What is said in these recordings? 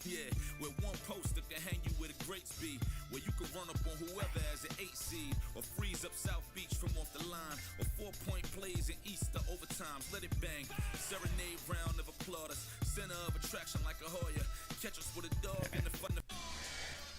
Yeah, with one poster can hang you where the greats be. Where you can run up on whoever as an 8 seed. Or freeze up South Beach from off the line. Or 4-point plays in Easter overtimes. Let it bang. Serenade round of applauders. Center of attraction like a Hoya. Catch us with a dog in the fun.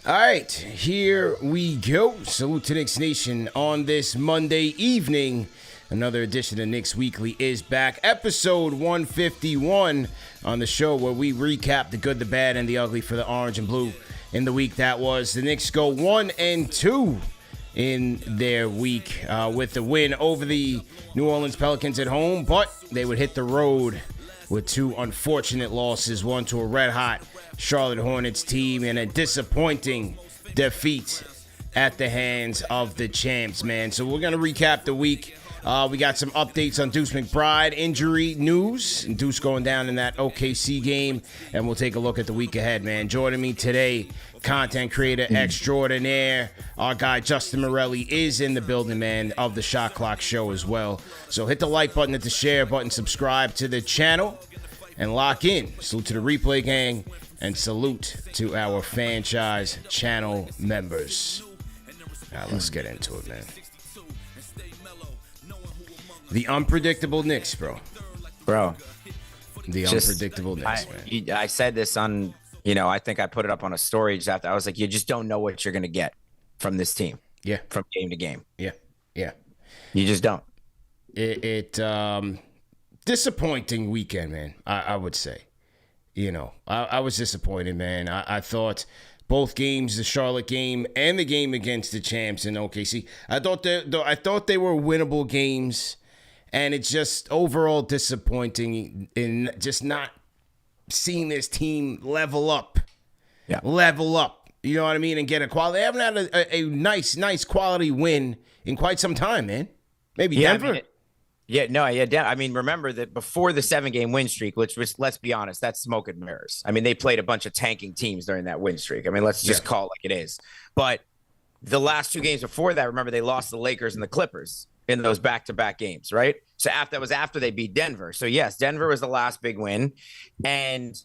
All right, here we go. Salute to Knicks Nation on this Monday evening. Another edition of Knicks Weekly is back. Episode 151 on the show where we recap the good, the bad, and the ugly for the orange and blue in the week that was. The Knicks go 1-2 in their week with the win over the New Orleans Pelicans at home, but they would hit the road with two unfortunate losses, one to a red-hot Charlotte Hornets team and a disappointing defeat at the hands of the champs, man. So we're going to recap the week. We got some updates on Deuce McBride injury news, and Deuce going down in that OKC game, and we'll take a look at the week ahead, man. Joining me today, content creator extraordinaire, our guy Justin Morelli is in the building, man, of the Shot Clock Show as well. So hit the like button, hit the share button, subscribe to the channel, and lock in. Salute to the replay gang, and salute to our Fanchise channel members. Now let's get into it, man. The unpredictable Knicks, bro. The unpredictable Knicks, man. I said this on, I think I put it up on a story just after. I was like, you just don't know what you're going to get from this team. Yeah. From game to game. Yeah. You just don't. Disappointing weekend, man, I would say. I was disappointed, man. I thought both games, the Charlotte game and the game against the champs in OKC, I thought they were winnable games. And it's just overall disappointing in just not seeing this team level up. Yeah. Level up. You know what I mean? And get a quality. They haven't had a nice quality win in quite some time, man. Maybe Denver. I mean, remember that before the 7-game win streak, which was, let's be honest, that's smoke and mirrors. I mean, they played a bunch of tanking teams during that win streak. I mean, let's just call it like it is. But the last 2 games before that, remember, they lost the Lakers and the Clippers in those back-to-back games, right? So that was after they beat Denver. So yes, Denver was the last big win. And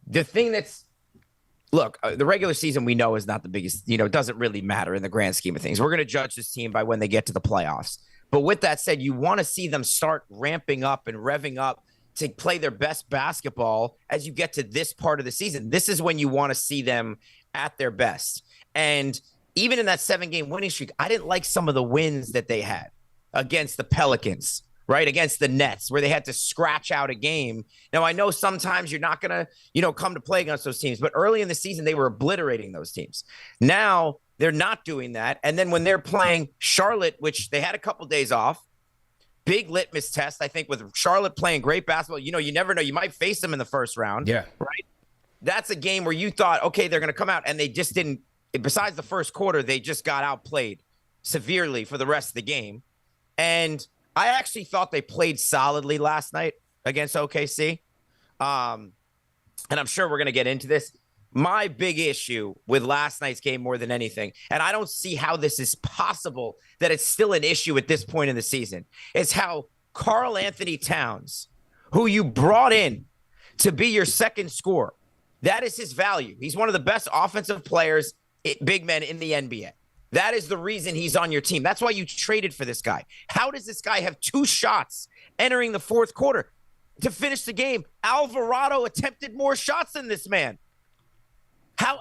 the thing the regular season we know is not the biggest, it doesn't really matter in the grand scheme of things. We're going to judge this team by when they get to the playoffs. But with that said, you want to see them start ramping up and revving up to play their best basketball as you get to this part of the season. This is when you want to see them at their best. And even in that 7-game winning streak, I didn't like some of the wins that they had against the Pelicans, right? Against the Nets, where they had to scratch out a game. Now, I know sometimes you're not going to, come to play against those teams, but early in the season, they were obliterating those teams. Now, they're not doing that. And then when they're playing Charlotte, which they had a couple days off, big litmus test, I think, with Charlotte playing great basketball. You never know. You might face them in the first round. Yeah. Right? That's a game where you thought, okay, they're going to come out, and they just didn't. Besides the first quarter, they just got outplayed severely for the rest of the game. And I actually thought they played solidly last night against OKC. And I'm sure we're going to get into this. My big issue with last night's game more than anything, and I don't see how this is possible that it's still an issue at this point in the season, is how Karl-Anthony Towns, who you brought in to be your second scorer, that is his value. He's one of the best offensive players, big men in the NBA. That is the reason he's on your team. That's why you traded for this guy. How does this guy have 2 shots entering the fourth quarter to finish the game? Alvarado attempted more shots than this man. How?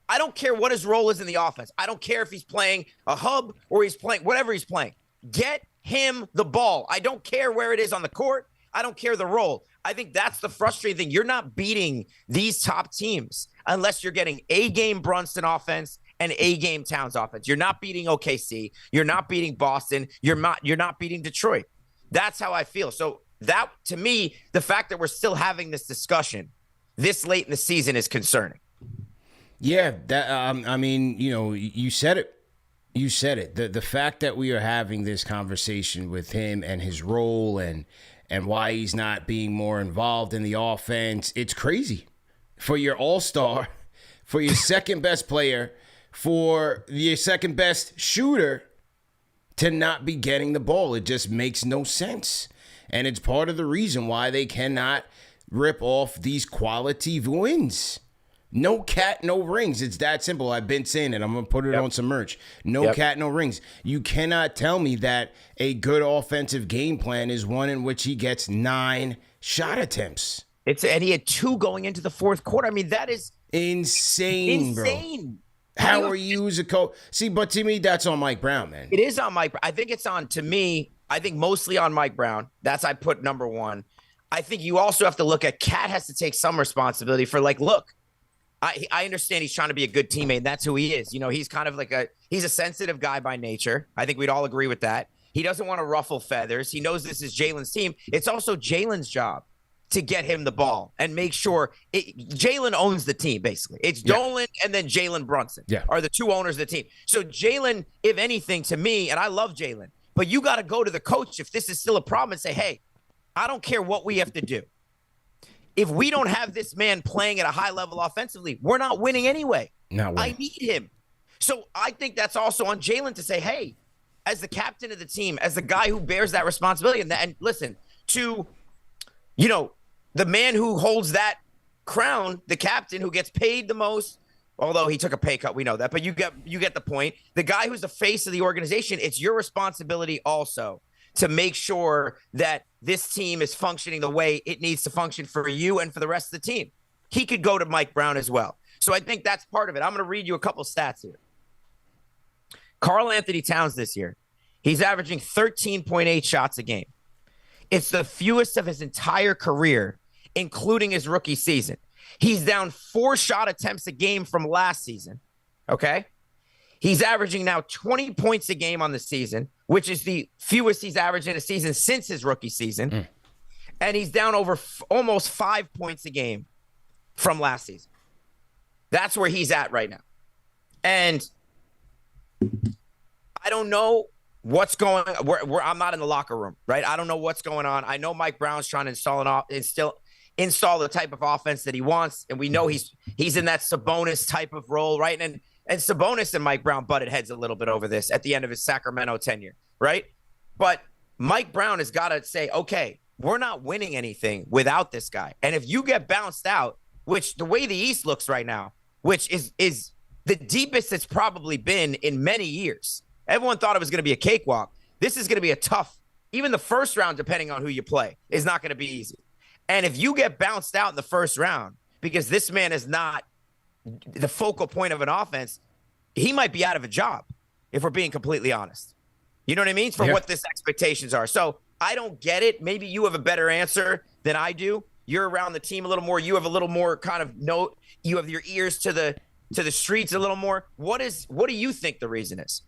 I don't care what his role is in the offense. I don't care if he's playing a hub or he's playing whatever he's playing. Get him the ball. I don't care where it is on the court. I don't care the role. I think that's the frustrating thing. You're not beating these top teams unless you're getting A-game Brunson offense and A-game Towns offense. You're not beating OKC. You're not beating Boston. You're not beating Detroit. That's how I feel. So that, to me, the fact that we're still having this discussion this late in the season is concerning. Yeah, that I mean, you said it. You said it. The fact that we are having this conversation with him and his role and why he's not being more involved in the offense, it's crazy. For your all-star, for your second best player, for your second best shooter to not be getting the ball. It just makes no sense. And it's part of the reason why they cannot rip off these quality wins. No cat, no rings. It's that simple. I've been saying it. I'm going to put it on some merch. No cat, no rings. You cannot tell me that a good offensive game plan is one in which he gets 9 shot attempts. And he had 2 going into the fourth quarter. I mean, that is insane. Bro. How are you as a coach? See, but to me, that's on Mike Brown, man. It is on Mike. I think it's on, to me, I think mostly on Mike Brown. That's I put number 1. I think you also have to look at Cat has to take some responsibility for, like, look, I understand he's trying to be a good teammate, and that's who he is. You know, he's kind of like he's a sensitive guy by nature. I think we'd all agree with that. He doesn't want to ruffle feathers. He knows this is Jalen's team. It's also Jalen's job to get him the ball and make sure Jalen owns the team, basically. It's Dolan and then Jalen Brunson are the 2 owners of the team. So Jalen, if anything, to me, and I love Jalen, but you got to go to the coach if this is still a problem and say, hey, I don't care what we have to do. If we don't have this man playing at a high level offensively, we're not winning anyway. I need him. So I think that's also on Jalen to say, hey, as the captain of the team, as the guy who bears that responsibility, and listen, to, you know, the man who holds that crown, the captain who gets paid the most, although he took a pay cut, we know that, but you get the point. The guy who's the face of the organization, it's your responsibility also to make sure that this team is functioning the way it needs to function for you and for the rest of the team. He could go to Mike Brown as well. So I think that's part of it. I'm going to read you a couple stats here. Karl-Anthony Towns this year, he's averaging 13.8 shots a game. It's the fewest of his entire career, including his rookie season. He's down 4 shot attempts a game from last season, okay? He's averaging now 20 points a game on the season, which is the fewest he's averaged in a season since his rookie season. And he's down over almost 5 points a game from last season. That's where he's at right now. And I don't know what's going on. I'm not in the locker room, right? I don't know what's going on. I know Mike Brown's trying to install the type of offense that he wants. And we know he's in that Sabonis type of role, right? And Sabonis and Mike Brown butted heads a little bit over this at the end of his Sacramento tenure, right? But Mike Brown has got to say, okay, we're not winning anything without this guy. And if you get bounced out, which the way the East looks right now, which is the deepest it's probably been in many years. Everyone thought it was going to be a cakewalk. This is going to be a tough, even the first round, depending on who you play, is not going to be easy. And if you get bounced out in the first round because this man is not the focal point of an offense, he might be out of a job, if we're being completely honest. You know what I mean? For what this expectations are. So I don't get it. Maybe you have a better answer than I do. You're around the team a little more. You have a little more kind of note. You have your ears to the streets a little more. What do you think the reason is?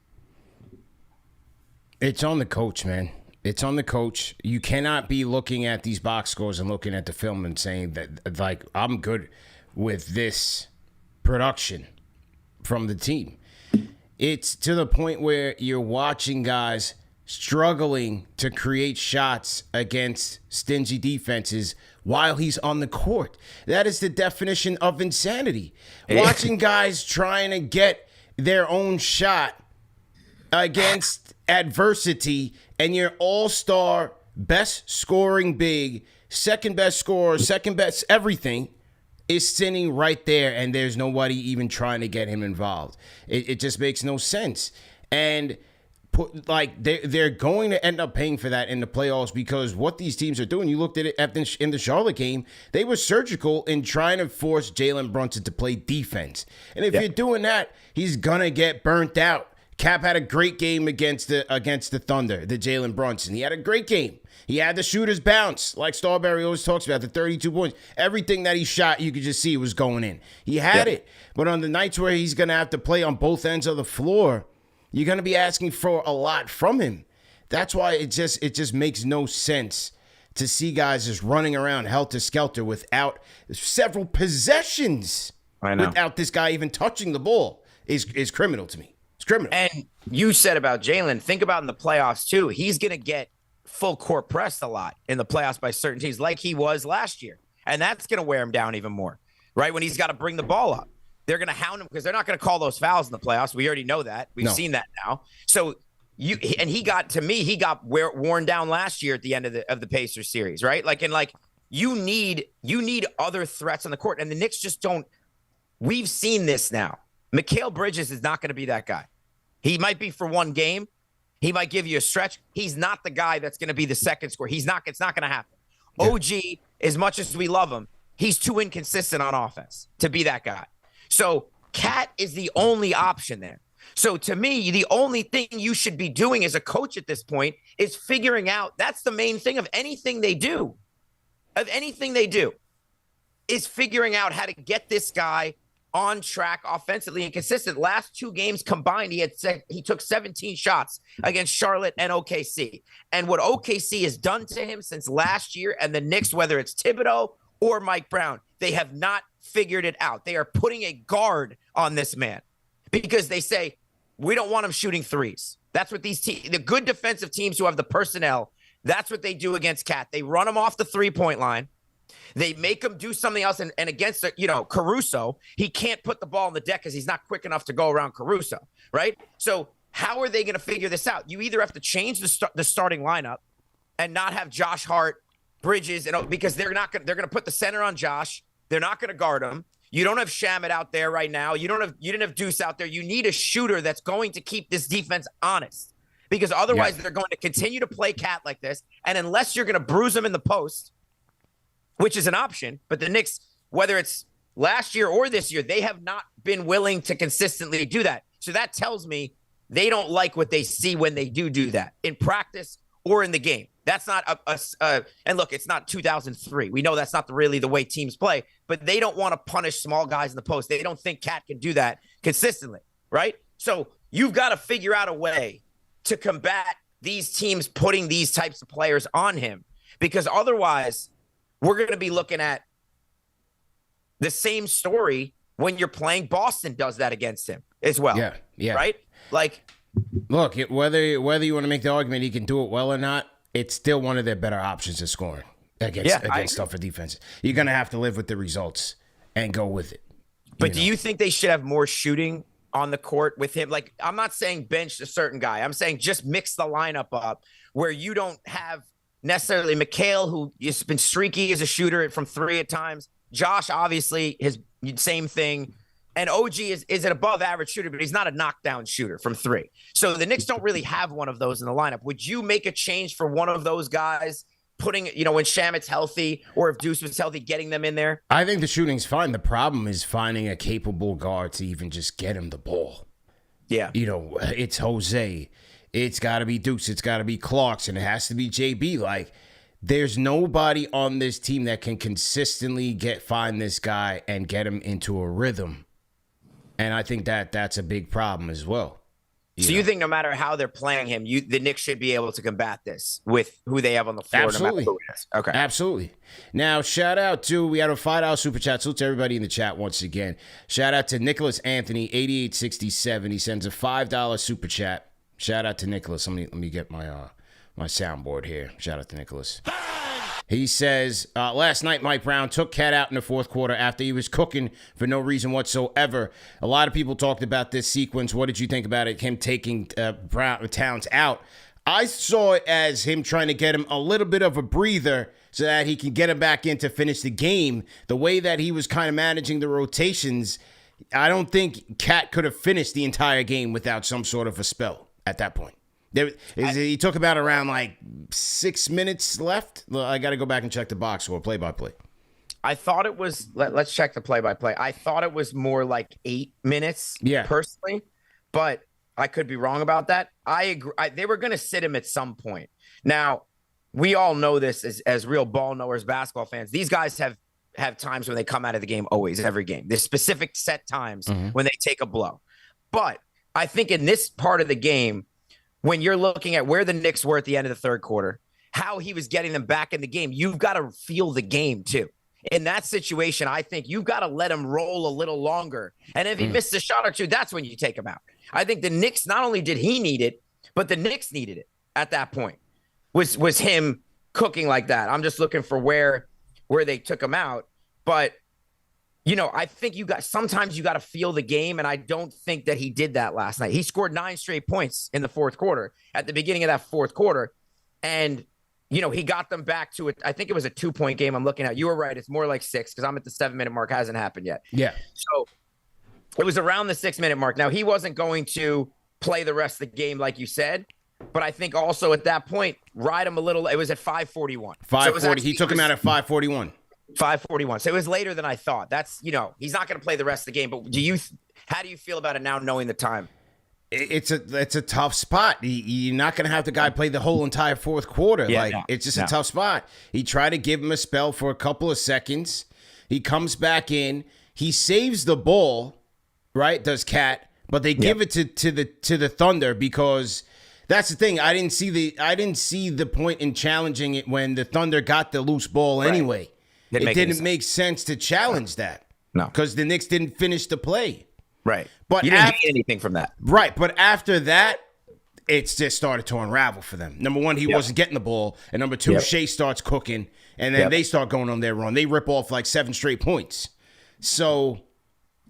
It's on the coach, man. It's on the coach. You cannot be looking at these box scores and looking at the film and saying that, like, I'm good with this production from the team. It's to the point where you're watching guys struggling to create shots against stingy defenses while he's on the court. That is the definition of insanity. Watching guys trying to get their own shot against adversity, and your all-star, best scoring big, second best scorer, second best everything is sitting right there, and there's nobody even trying to get him involved. It just makes no sense. And they're going to end up paying for that in the playoffs, because what these teams are doing, you looked at it in the Charlotte game, they were surgical in trying to force Jalen Brunson to play defense. And if you're doing that, he's going to get burnt out. Cap had a great game against the Thunder, the Jalen Brunson. He had a great game. He had the shooter's bounce, like Starberry always talks about, the 32 points. Everything that he shot, you could just see was going in. He had it. But on the nights where he's going to have to play on both ends of the floor, you're going to be asking for a lot from him. That's why it just makes no sense to see guys just running around helter-skelter without several possessions. I know. Without this guy even touching the ball is criminal to me. It's criminal. And you said about Jalen, think about in the playoffs too. He's going to get full court pressed a lot in the playoffs by certain teams like he was last year. And that's going to wear him down even more, right? When he's got to bring the ball up. They're going to hound him because they're not going to call those fouls in the playoffs. We already know that. We've seen that now. So he got worn down last year at the end of the Pacers series, right? You need other threats on the court, and the Knicks just don't. we've seen this now. Mikal Bridges is not going to be that guy. He might be for one game. He might give you a stretch. He's not the guy that's going to be the second scorer. It's not going to happen. Yeah. OG, as much as we love him, he's too inconsistent on offense to be that guy. So Cat is the only option there. So to me, the only thing you should be doing as a coach at this point is figuring out, that's the main thing of anything they do. Is figuring out how to get this guy on track offensively and consistent. Last 2 games combined, he took 17 shots against Charlotte and OKC. And what OKC has done to him since last year, and the Knicks, whether it's Thibodeau or Mike Brown, they have not figured it out. They are putting a guard on this man because they say, we don't want him shooting threes. That's what these teams, the good defensive teams who have the personnel, that's what they do against Cat. They run him off the 3-point line. They make him do something else. And against, Caruso, he can't put the ball on the deck because he's not quick enough to go around Caruso, right? So how are they going to figure this out? You either have to change the starting lineup and not have Josh Hart, Bridges, because they're going to put the center on Josh. They're not going to guard him. You don't have Shamet out there right now. You didn't have Deuce out there. You need a shooter that's going to keep this defense honest, because otherwise they're going to continue to play Cat like this. And unless you're going to bruise them in the post, which is an option, but the Knicks, whether it's last year or this year, they have not been willing to consistently do that. So that tells me they don't like what they see when they do that in practice or in the game. That's not and look, it's not 2003. We know that's not really the way teams play, but they don't want to punish small guys in the post. They don't think Cat can do that consistently, right? So you've got to figure out a way to combat these teams putting these types of players on him, because otherwise we're going to be looking at the same story when you're playing Boston does that against him as well. Yeah. Right? Like, look, whether you want to make the argument he can do it well or not, it's still one of their better options of scoring against tougher defenses. You're going to have to live with the results and go with it. But do you think they should have more shooting on the court with him? Like, I'm not saying bench a certain guy. I'm saying just mix the lineup up where you don't have necessarily Mikal, who has been streaky as a shooter from 3 at times. Josh, obviously, his same thing. And OG is an above average shooter, but he's not a knockdown shooter from 3. So the Knicks don't really have one of those in the lineup. Would you make a change for one of those guys, putting, when Shamet's healthy or if Deuce was healthy, getting them in there? I think the shooting's fine. The problem is finding a capable guard to even just get him the ball. Yeah. It's Jose. It's got to be Deuce. It's got to be Clarkson. It has to be JB. Like, there's nobody on this team that can consistently find this guy and get him into a rhythm. And I think that's a big problem as well. You think no matter how they're playing him, the Knicks should be able to combat this with who they have on the floor? Absolutely. No matter who it is. Okay. Absolutely. Now, shout out to, we had a $5 super chat. Salute to everybody in the chat once again. Shout out to Nicholas Anthony, 8867. He sends a $5 super chat. Shout out to Nicholas. Let me get my soundboard here. Shout out to Nicholas. He says, last night Mike Brown took Cat out in the fourth quarter after he was cooking for no reason whatsoever. A lot of people talked about this sequence. What did you think about it, him taking Towns out? I saw it as him trying to get him a little bit of a breather so that he can get him back in to finish the game. The way that he was kind of managing the rotations, I don't think Cat could have finished the entire game without some sort of a spell at that point. He took about around like 6 minutes left. I got to go back and check the box score, play-by-play. I thought it was, let's check the play-by-play. I thought it was more like 8 minutes personally, but I could be wrong about that. I agree. They were going to sit him at some point. Now, we all know this as real ball knowers, basketball fans. These guys have times when they come out of the game, always, every game. There's specific set times when they take a blow. But I think in this part of the game, when you're looking at where the Knicks were at the end of the third quarter, how he was getting them back in the game, you've got to feel the game too. In that situation, I think you've got to let him roll a little longer. And if he missed a shot or two, that's when you take him out. I think the Knicks, not only did he need it, but the Knicks needed it at that point, was him cooking like that. I'm just looking for where they took him out. But I think sometimes you got to feel the game, and I don't think that he did that last night. He scored 9 straight points in the fourth quarter, at the beginning of that fourth quarter, and, he got them back to it. I think it was a 2-point game I'm looking at. You were right. It's more like 6 because I'm at the 7-minute mark. Hasn't happened yet. Yeah. So It was around the 6-minute mark. Now, he wasn't going to play the rest of the game, like you said, but I think also at that point, ride him a little. It was at 5:41. 5:40. He took him out at 5:41. 5:41. So it was later than I thought. That's, he's not going to play the rest of the game. But how do you feel about it now, knowing the time? It's a tough spot. You're not going to have the guy play the whole entire fourth quarter. It's just a tough spot. He tried to give him a spell for a couple of seconds. He comes back in. He saves the ball, right? Does Cat, but they give it to the Thunder because that's the thing. I didn't see the point in challenging it when the Thunder got the loose ball anyway. It didn't make sense to challenge that. No, because the Knicks didn't finish the play. Right. But you didn't get anything from that. Right. But after that, it's just started to unravel for them. Number one, he wasn't getting the ball. And number two, Shea starts cooking. And then they start going on their run. They rip off like 7 straight points. So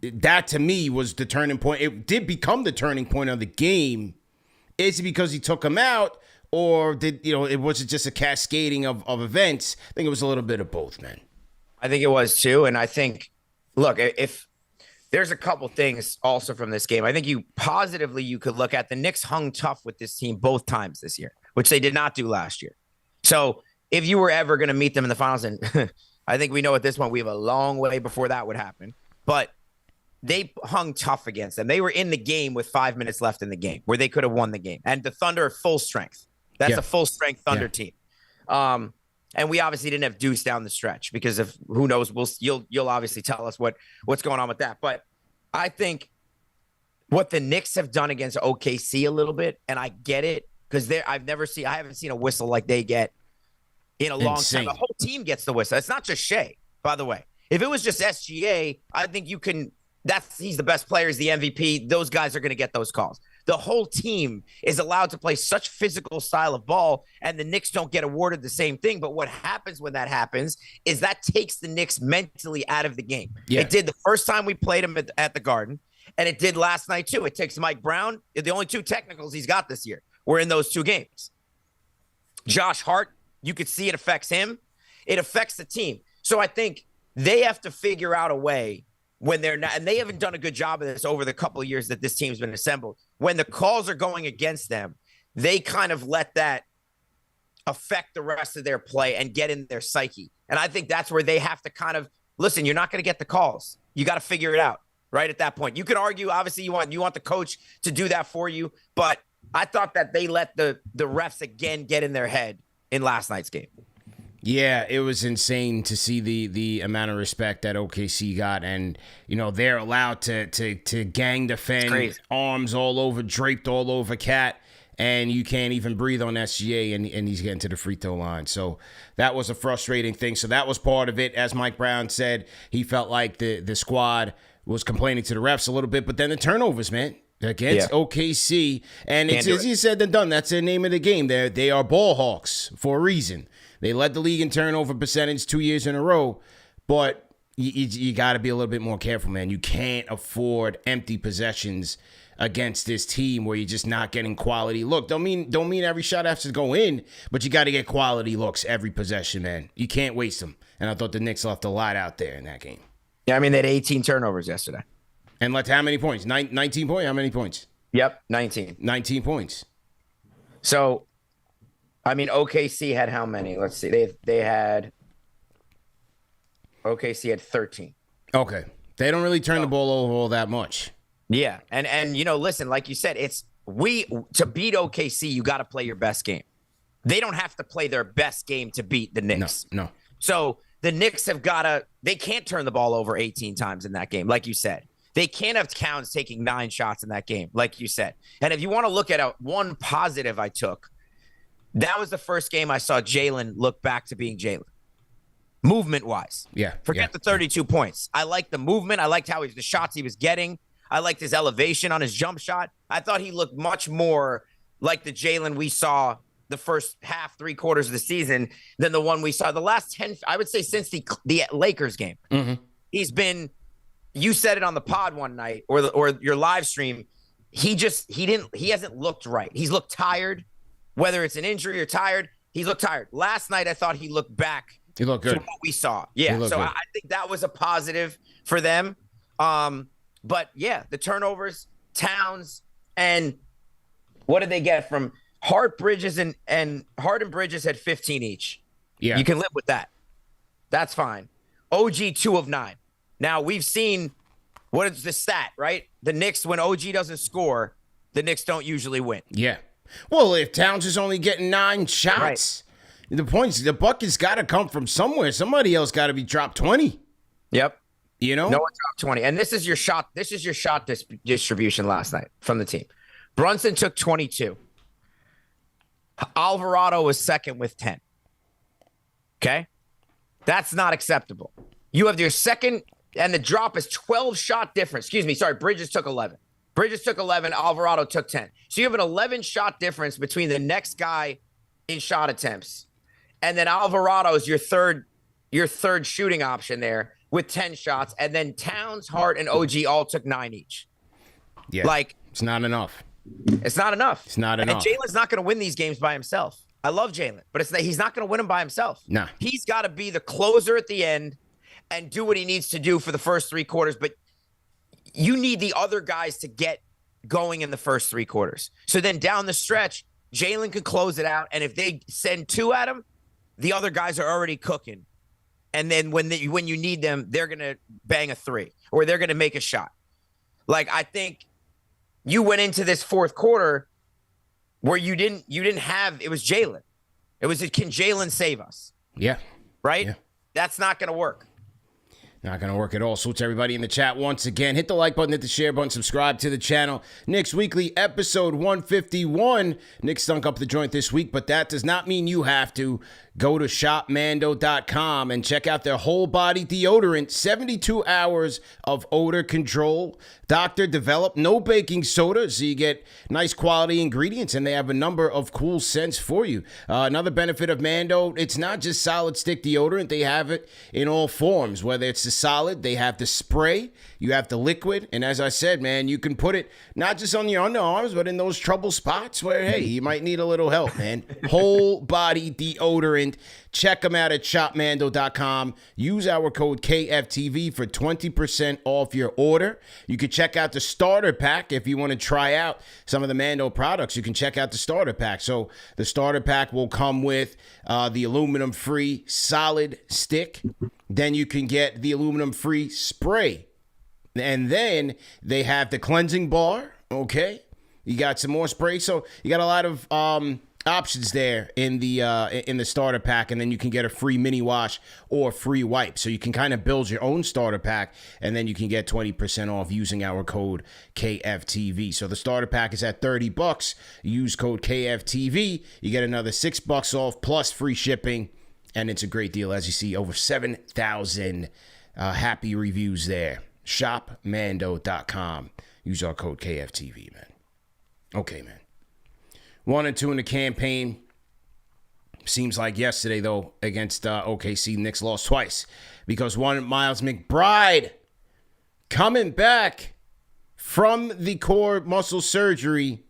that to me was the turning point. It did become the turning point of the game. Is it because he took him out? Or it wasn't just a cascading of events? I think it was a little bit of both, man. I think it was too. And I think, look, if there's a couple things also from this game. I think you could look at the Knicks hung tough with this team both times this year, which they did not do last year. So if you were ever going to meet them in the finals, and I think we know at this point we have a long way before that would happen, but they hung tough against them. They were in the game with 5 minutes left in the game where they could have won the game. And the Thunder are full strength. That's a full strength Thunder team. And we obviously didn't have Deuce down the stretch because of who knows. You'll obviously tell us what's going on with that. But I think what the Knicks have done against OKC a little bit, and I get it because I haven't seen a whistle like they get in a long time. The whole team gets the whistle. It's not just Shea, by the way. If it was just SGA, I think you can. He's the best player. He's the MVP. Those guys are going to get those calls. The whole team is allowed to play such physical style of ball, and the Knicks don't get awarded the same thing. But what happens when that happens is that takes the Knicks mentally out of the game. Yeah. It did the first time we played him at the Garden, and it did last night too. It takes Mike Brown. The only 2 technicals he's got this year were in those 2 games. Josh Hart, you could see it affects him. It affects the team. So I think they have to figure out a way when they're not, and they haven't done a good job of this over the couple of years that this team's been assembled. When the calls are going against them, they kind of let that affect the rest of their play and get in their psyche. And I think that's where they have to kind of, listen, you're not going to get the calls. You got to figure it out right at that point. You could argue, obviously, you want the coach to do that for you, but I thought that they let the refs again get in their head in last night's game. Yeah, it was insane to see the amount of respect that OKC got, and they're allowed to gang defend, arms all over, draped all over Cat, and you can't even breathe on SGA, and he's getting to the free throw line. So that was a frustrating thing. So that was part of it. As Mike Brown said, he felt like the squad was complaining to the refs a little bit, but then the turnovers, man. Against OKC, and it's easier said than done. That's the name of the game. They are ball hawks for a reason. They led the league in turnover percentage 2 years in a row, but you got to be a little bit more careful, man. You can't afford empty possessions against this team where you're just not getting quality look. Don't mean every shot has to go in, but you got to get quality looks every possession, man. You can't waste them. And I thought the Knicks left a lot out there in that game. Yeah, I mean, they had 18 turnovers yesterday. And left how many points? 19 points? How many points? Yep, 19. 19 points. So, I mean, OKC had how many? Let's see. OKC had 13. Okay. They don't really turn the ball over all that much. Yeah. And listen, like you said, to beat OKC, you got to play your best game. They don't have to play their best game to beat the Knicks. No. So, the Knicks they can't turn the ball over 18 times in that game, like you said. They can't have Towns taking 9 shots in that game, like you said. And if you want to look at one positive I took, that was the first game I saw Jalen look back to being Jalen. Movement-wise. Yeah. Forget the 32 points. I liked the movement. I liked the shots he was getting. I liked his elevation on his jump shot. I thought he looked much more like the Jalen we saw the first half, 3 quarters of the season than the one we saw the last 10, I would say, since the Lakers game. Mm-hmm. He's been... You said it on the pod one night or your live stream. He hasn't looked right. He's looked tired, whether it's an injury or tired. He's looked tired. Last night, I thought he looked back. He looked good. To what we saw. Yeah. So I think that was a positive for them. But yeah, the turnovers, Towns, and what did they get from Hart, Bridges, and Hart and Bridges had 15 each. Yeah. You can live with that. That's fine. OG 2 of 9. Now we've seen what is the stat, right? The Knicks, when OG doesn't score, the Knicks don't usually win. Yeah. Well, if Towns is only getting 9 shots, the bucket's got to come from somewhere. Somebody else got to be dropped 20. Yep. You know? No one dropped 20. And this is your shot distribution last night from the team. Brunson took 22. Alvarado was second with 10. Okay? That's not acceptable. You have your second, and the drop is 12 shot difference. Excuse me. Sorry, Bridges took 11. Bridges took 11. Alvarado took 10. So you have an 11 shot difference between the next guy in shot attempts, and then Alvarado is your third shooting option there with 10 shots, and then Towns, Hart, and OG all took 9 each. Yeah, like it's not enough. It's not enough. It's not enough. And Jalen's not going to win these games by himself. I love Jalen, but he's not going to win them by himself. Nah. He's got to be the closer at the end and do what he needs to do for the first 3 quarters. But you need the other guys to get going in the first 3 quarters. So then down the stretch, Jalen could close it out. And if they send 2 at him, the other guys are already cooking. And then when you need them, they're going to bang a 3 or they're going to make a shot. Like, I think you went into this fourth quarter where you didn't have, it was Jalen. It was, can Jalen save us? Yeah. Right? Yeah. That's not going to work. Not going to work at all. Salute to everybody in the chat once again. Hit the like button, hit the share button, subscribe to the channel. Knicks Weekly, episode 151. Knicks stunk up the joint this week, but that does not mean you have to. Go to shopmando.com and check out their whole body deodorant. 72 hours of odor control. Doctor developed, no baking soda, so you get nice quality ingredients, and they have a number of cool scents for you. Another benefit of Mando, it's not just solid stick deodorant. They have it in all forms, whether it's the solid, they have the spray, you have the liquid, and as I said, man, you can put it not just on your underarms, but in those trouble spots where, hey, you might need a little help, man. Whole body deodorant. Check them out at shopmando.com. Use our code KFTV for 20% off your order. You can check out the starter pack if you want to try out some of the Mando products. You can check out the starter pack. So the starter pack will come with the aluminum-free solid stick. Then you can get the aluminum-free spray. And then they have the cleansing bar, okay? You got some more spray. So you got a lot of options there in the starter pack, and then you can get a free mini wash or free wipe. So you can kind of build your own starter pack, and then you can get 20% off using our code KFTV. So the starter pack is at $30. Use code KFTV. You get another $6 off plus free shipping, and it's a great deal. As you see, over 7,000 happy reviews there. Shopmando.com. Use our code KFTV, man. Okay, man. 1 and 2 in the campaign. Seems like yesterday, though, against OKC, Knicks lost twice because one, Miles McBride, coming back from the core muscle surgery,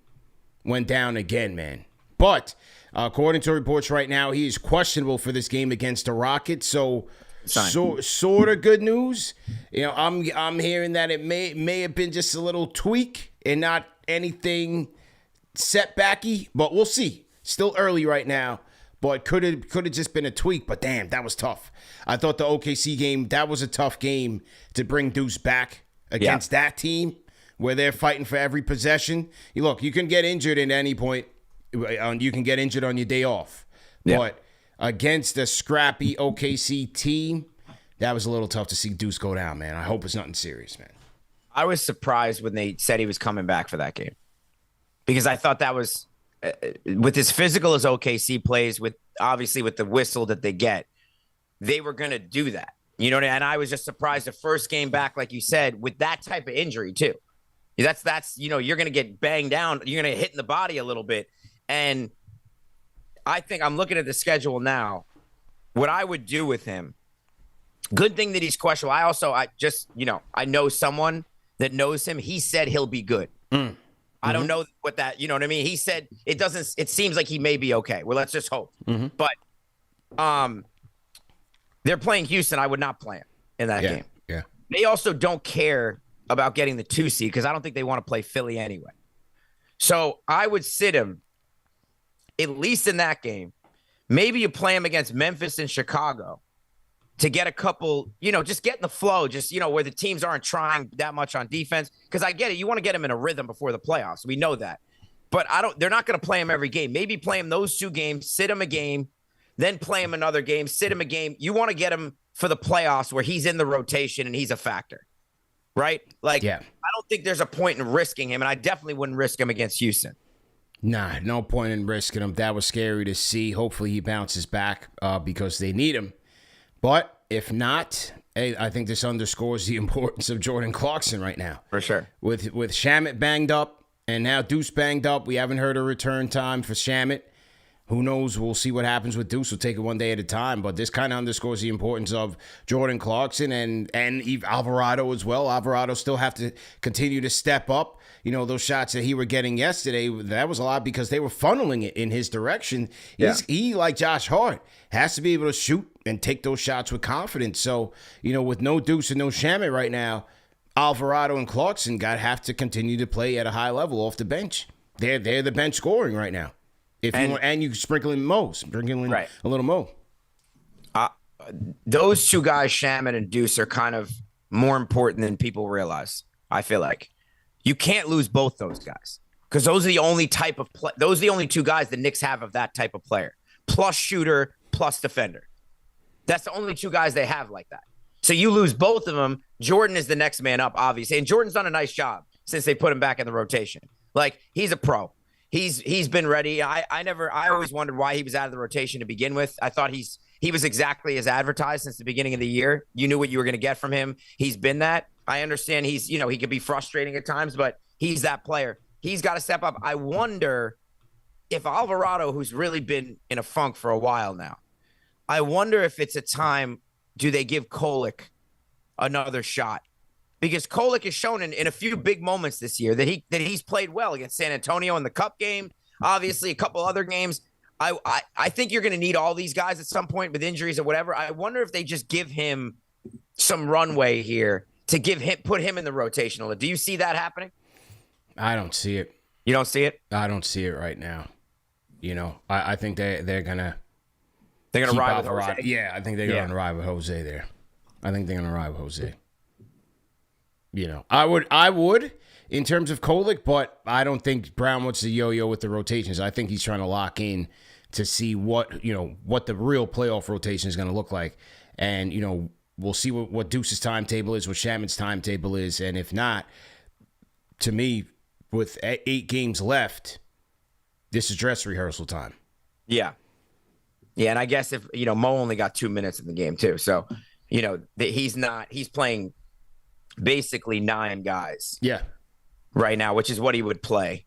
went down again, man. But according to reports right now, he is questionable for this game against the Rockets. So sort of good news. You know, I'm hearing that it may have been just a little tweak and not anything setbacky, but we'll see. Still early right now, but could have just been a tweak. But damn, that was tough. I thought the OKC game, that was a tough game to bring Deuce back against that team where they're fighting for every possession. Look, you can get injured at any point. You can get injured on your day off. Yeah. But against a scrappy OKC team, that was a little tough to see Deuce go down, man. I hope it's nothing serious, man. I was surprised when they said he was coming back for that game, because I thought that was with as physical as OKC plays, with obviously with the whistle that they get, they were going to do that. You know what I mean? And I was just surprised the first game back, like you said, with that type of injury too. That's you know, you're going to get banged down. You're going to hit in the body a little bit. And I think I'm looking at the schedule now. What I would do with him, good thing that he's questionable. I know someone that knows him. He said he'll be good. I don't know what that, you know what I mean? He said it seems like he may be okay. Well, let's just hope. But they're playing Houston. I would not play him in that game. Yeah. They also don't care about getting the 2 seed because I don't think they want to play Philly anyway. So I would sit him at least in that game. Maybe you play him against Memphis and Chicago to get a couple, just get in the flow, just, where the teams aren't trying that much on defense. Because I get it. You want to get him in a rhythm before the playoffs. We know that. But they're not going to play him every game. Maybe play him those 2 games, sit him a game, then play him another game, sit him a game. You want to get him for the playoffs where he's in the rotation and he's a factor. Right? Like, yeah. I don't think there's a point in risking him, and I definitely wouldn't risk him against Houston. Nah, no point in risking him. That was scary to see. Hopefully he bounces back because they need him. But if not, hey, I think this underscores the importance of Jordan Clarkson right now. For sure. With Shamet banged up and now Deuce banged up, we haven't heard a return time for Shamet. Who knows? We'll see what happens with Deuce. We'll take it one day at a time. But this kind of underscores the importance of Jordan Clarkson and Alvarado as well. Alvarado still have to continue to step up. Those shots that he were getting yesterday, that was a lot because they were funneling it in his direction. Yeah. He, like Josh Hart, has to be able to shoot and take those shots with confidence. So, with no Deuce and no Shamet right now, Alvarado and Clarkson have to continue to play at a high level off the bench. They're the bench scoring right now. You sprinkle in Mo, a little Mo. Those 2 guys, Shamet and Deuce, are kind of more important than people realize. I feel like you can't lose both those guys because those are the only type of those are the only 2 guys the Knicks have of that type of player, plus shooter, plus defender. That's the only 2 guys they have like that. So you lose both of them. Jordan is the next man up, obviously, and Jordan's done a nice job since they put him back in the rotation. Like, he's a pro. He's been ready. I always wondered why he was out of the rotation to begin with. I thought he was exactly as advertised since the beginning of the year. You knew what you were going to get from him. He's been that. I understand he could be frustrating at times, but he's that player. He's got to step up. I wonder if Alvarado, who's really been in a funk for a while now, I wonder if it's a time, do they give Kolek another shot? Because Kolek has shown in a few big moments this year that he's played well against San Antonio in the Cup game, obviously a couple other games. I think you're going to need all these guys at some point with injuries or whatever. I wonder if they just give him some runway here to put him in the rotational. Do you see that happening? I don't see it. You don't see it? I don't see it right now. I think they're gonna ride with Jose. Yeah, I think they're gonna ride with Jose there. I think they're gonna ride with Jose. I would in terms of Kolek, but I don't think Brown wants to yo-yo with the rotations. I think he's trying to lock in to see what the real playoff rotation is going to look like. And, we'll see what Deuce's timetable is, what Shaman's timetable is. And if not, to me, with 8 games left, this is dress rehearsal time. Yeah. Yeah, and I guess if, Mo only got 2 minutes in the game too. So, he's playing basically 9 guys. Yeah. Right now, which is what he would play.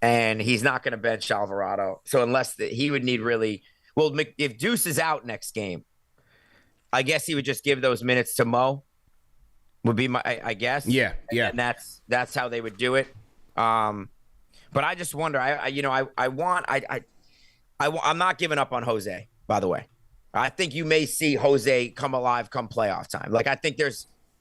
And he's not going to bench Alvarado. So he would need if Deuce is out next game, I guess he would just give those minutes to Mo. Would be I guess. Yeah. And that's how they would do it. But I just wonder. I'm not giving up on Jose. By the way, I think you may see Jose come alive come playoff time. Like, I think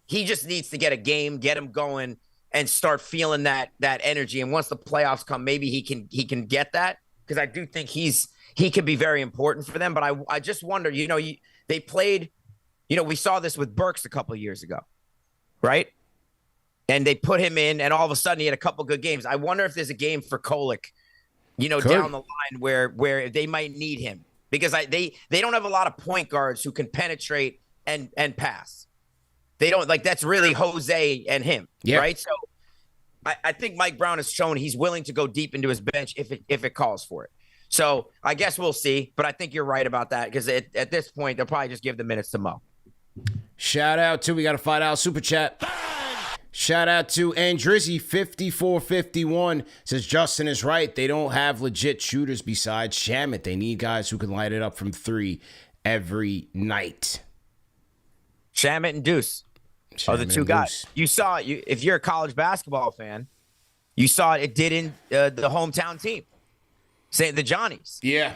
he just needs to get a game, get him going, and start feeling that energy. And once the playoffs come, maybe he can get that, because I do think he could be very important for them. But I just wonder, they played, we saw this with Burks a couple of years ago, right? And they put him in, and all of a sudden he had a couple good games. I wonder if there's a game for Kolek, down the line where they might need him, because they don't have a lot of point guards who can penetrate and pass. They don't, that's really Jose and him, right? So I think Mike Brown has shown he's willing to go deep into his bench if it calls for it. So I guess we'll see, but I think you're right about that, because at this point, they'll probably just give the minutes to Mo. Shout out to, we got a $5 super chat. Shout out to Andrizzi 5451, says Justin is right. They don't have legit shooters besides Shamet. They need guys who can light it up from 3 every night. Shamet and Deuce are the 2 guys. You saw it. If you're a college basketball fan, you saw it. It did in the hometown team, say the Johnnies. Yeah.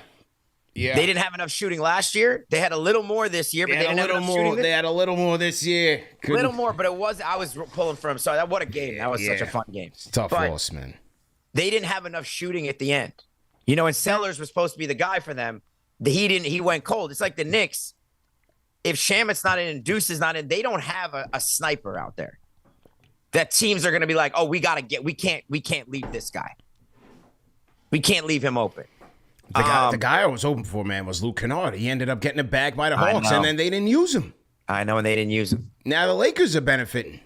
Yeah. They didn't have enough shooting last year. They had a little more this year, but they didn't have enough shooting. They had a little more this year. A little more, but I was pulling from. So what a game. That was such a fun game. It's a tough loss, man. They didn't have enough shooting at the end. You know, and Sellers was supposed to be the guy for them. He went cold. It's like the Knicks. If Shamit's not in and Deuce is not in, they don't have a sniper out there. That teams are going to be like, oh, we can't leave this guy. We can't leave him open. The guy I was open for, man, was Luke Kennard. He ended up getting a bag by the Hawks, and then they didn't use him. I know, and they didn't use him. Now the Lakers are benefiting.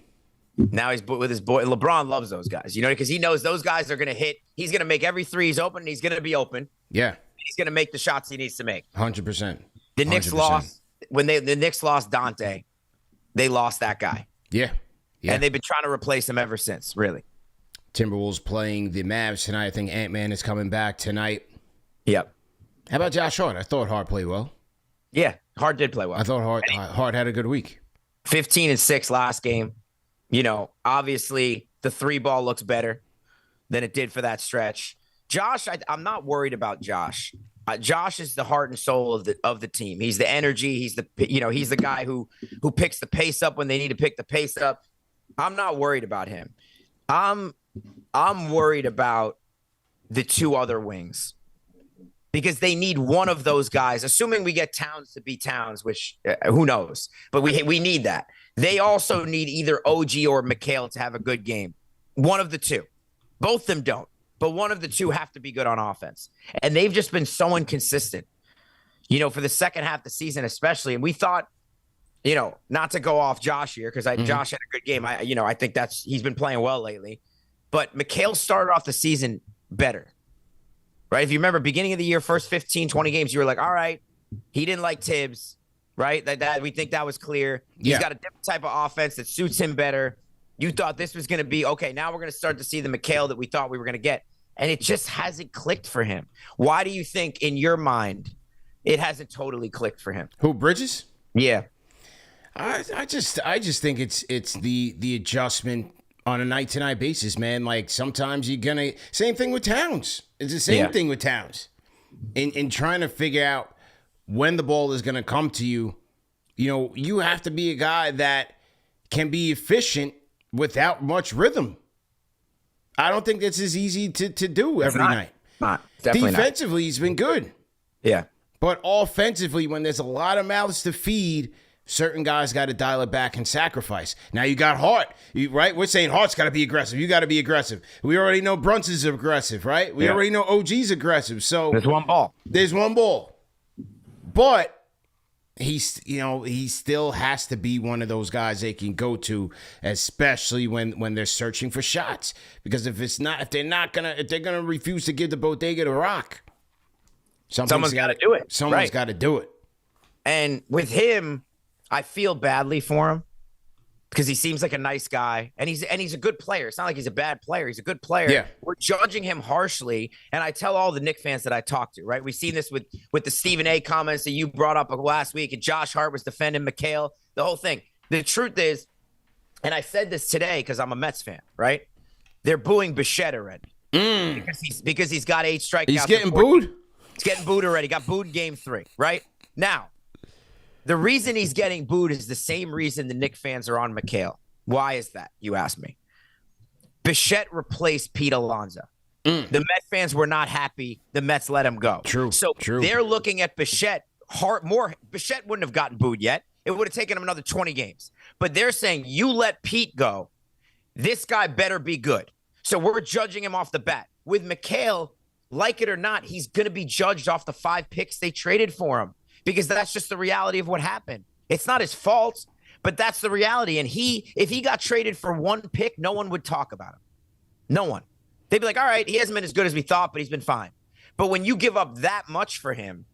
Now he's with his boy. LeBron loves those guys, you know, because he knows those guys are going to hit. He's going to make every three he's open, and he's going to be open. Yeah. He's going to make the shots he needs to make. 100%. The Knicks lost when the Knicks lost Dante. They lost that guy. Yeah. And they've been trying to replace him ever since, really. Timberwolves playing the Mavs tonight. I think Ant-Man is coming back tonight. Yep. How about Josh Hart? I thought Hart played well. Yeah, Hart did play well. I thought Hart had a good week. 15 and 6 last game. You know, obviously the 3-ball looks better than it did for that stretch. Josh, I'm not worried about Josh. Josh is the heart and soul of the team. He's the energy. He's the guy who picks the pace up when they need to pick the pace up. I'm not worried about him. I'm worried about the two other wings because they need one of those guys, assuming we get Towns to be Towns, which who knows, but we need that. They also need either OG or Mikal to have a good game. One of the two. Both of them don't, but one of the two have to be good on offense. And they've just been so inconsistent, you know, for the second half of the season especially. And we thought, you know, not to go off Josh here because Josh had a good game. I think he's been playing well lately. But Mikal started off the season better, right? If you remember, beginning of the year, first 15, 20 games, you were like, all right, he didn't like Tibbs, right? That we think that was clear. He's got a different type of offense that suits him better. You thought this was going to be, okay, now we're going to start to see the Mikal that we thought we were going to get. And it just hasn't clicked for him. Why do you think, in your mind, it hasn't totally clicked for him? Who, Bridges? Yeah. I just think it's the adjustment on a night-to-night basis, man. Like, sometimes you're going to – same thing with Towns. It's the same thing with Towns. In trying to figure out when the ball is going to come to you, you know, you have to be a guy that can be efficient without much rhythm. I don't think that's as easy to do every night. Definitely Defensively, he's been good. Yeah. But offensively, when there's a lot of mouths to feed – certain guys got to dial it back and sacrifice. Now you got Hart, right? We're saying Hart's got to be aggressive. You got to be aggressive. We already know Brunson's aggressive, right? We already know OG's aggressive. So there's one ball. But he still has to be one of those guys they can go to, especially when they're searching for shots. Because if they're gonna refuse to give the Bodega to Rock, someone's got to do it. Someone's got to do it. And with him, I feel badly for him because he seems like a nice guy and he's a good player. It's not like he's a bad player. He's a good player. Yeah. We're judging him harshly. And I tell all the Knicks fans that I talk to, right? We've seen this with the Stephen A comments that you brought up last week and Josh Hart was defending Mikal, the whole thing. The truth is, and I said this today because I'm a Mets fan, right? They're booing Bichette already because he's got 8 strikeouts. He's getting booed? He's getting booed already. Got booed in game 3, right? Now, the reason he's getting booed is the same reason the Knicks fans are on Mikal. Why is that, you ask me? Bichette replaced Pete Alonso. The Mets fans were not happy. The Mets let him go. True. They're looking at Bichette. Bichette wouldn't have gotten booed yet. It would have taken him another 20 games. But they're saying, you let Pete go. This guy better be good. So we're judging him off the bat. With Mikal, like it or not, he's going to be judged off the 5 picks they traded for him. Because that's just the reality of what happened. It's not his fault, but that's the reality. And if he got traded for 1 pick, no one would talk about him. No one. They'd be like, all right, he hasn't been as good as we thought, but he's been fine. But when you give up that much for him,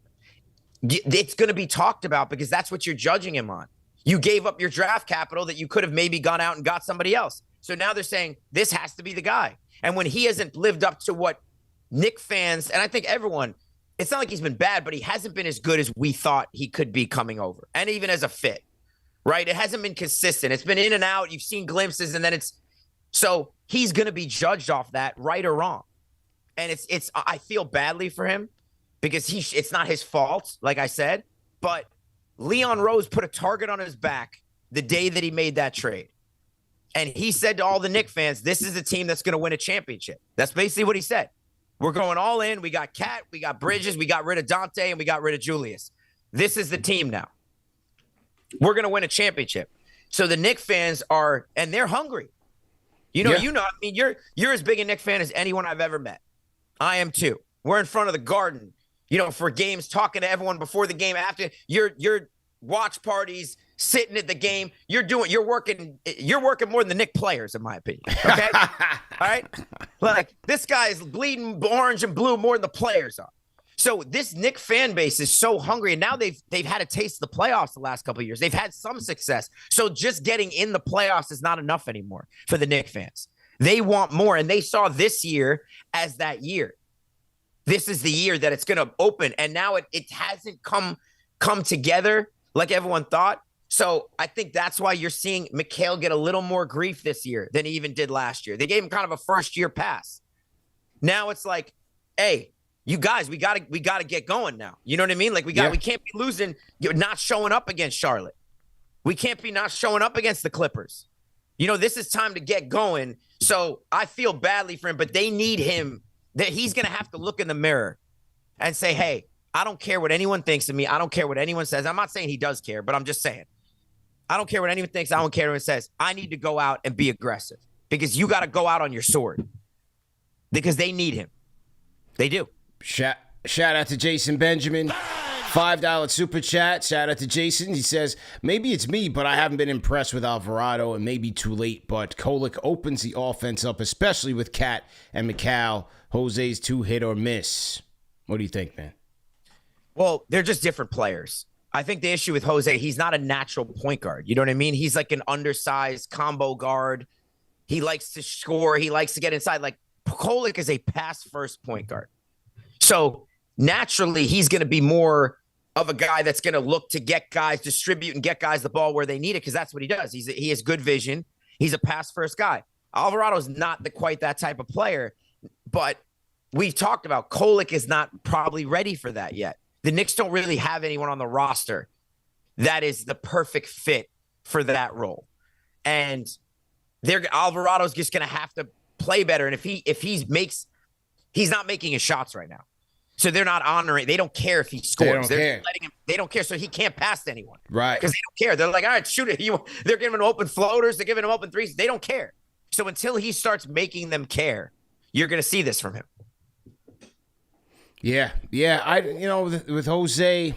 it's going to be talked about because that's what you're judging him on. You gave up your draft capital that you could have maybe gone out and got somebody else. So now they're saying this has to be the guy. And when he hasn't lived up to what Knicks fans, and I think everyone, it's not like he's been bad, but he hasn't been as good as we thought he could be coming over. And even as a fit, right? It hasn't been consistent. It's been in and out. You've seen glimpses and then so he's going to be judged off that, right or wrong. And I feel badly for him because it's not his fault, like I said, but Leon Rose put a target on his back the day that he made that trade. And he said to all the Knicks fans, this is a team that's going to win a championship. That's basically what he said. We're going all in. We got Cat, we got Bridges, we got rid of Dante, and we got rid of Julius. This is the team now. We're going to win a championship. So the Knicks fans are, and they're hungry. I mean, you're as big a Knicks fan as anyone I've ever met. I am too. We're in front of the Garden, for games, talking to everyone before the game, after your watch parties, sitting at the game. You're working more than the Knicks players, in my opinion. Okay? All right? Like, this guy is bleeding orange and blue more than the players are. So this Knicks fan base is so hungry, and now they've had a taste of the playoffs the last couple of years. They've had some success. So just getting in the playoffs is not enough anymore for the Knicks fans. They want more, and they saw this year as that year. This is the year that it's going to open, and now it hasn't come together like everyone thought. So I think that's why you're seeing Mikal get a little more grief this year than he even did last year. They gave him kind of a first-year pass. Now it's like, hey, you guys, we gotta get going now. You know what I mean? Like we can't be losing. You're not showing up against Charlotte. We can't be not showing up against the Clippers. This is time to get going. So I feel badly for him, but they need him. That he's gonna have to look in the mirror and say, hey, I don't care what anyone thinks of me. I don't care what anyone says. I'm not saying he does care, but I'm just saying, I don't care what anyone thinks. I don't care what anyone says. I need to go out and be aggressive because you got to go out on your sword because they need him. They do. Shout out to Jason Benjamin. $5 super chat. Shout out to Jason. He says, maybe it's me, but I haven't been impressed with Alvarado and maybe too late, but Kolek opens the offense up, especially with Cat and Mikal. Jose's too hit or miss. What do you think, man? Well, they're just different players. I think the issue with Jose, he's not a natural point guard. You know what I mean? He's like an undersized combo guard. He likes to score. He likes to get inside. Like Kolek is a pass-first point guard. So naturally, he's going to be more of a guy that's going to look to get guys, distribute and get guys the ball where they need it because that's what he does. He has good vision. He's a pass-first guy. Alvarado's not quite that type of player, but we talked about Kolek is not probably ready for that yet. The Knicks don't really have anyone on the roster that is the perfect fit for that role. And Alvarado's just going to have to play better. And he's not making his shots right now. So they're not honoring. They don't care if he scores. They don't care. So he can't pass to anyone. Right. Because they don't care. They're like, all right, shoot it. They're giving him open floaters. They're giving him open threes. They don't care. So until he starts making them care, you're going to see this from him. Yeah. With Jose,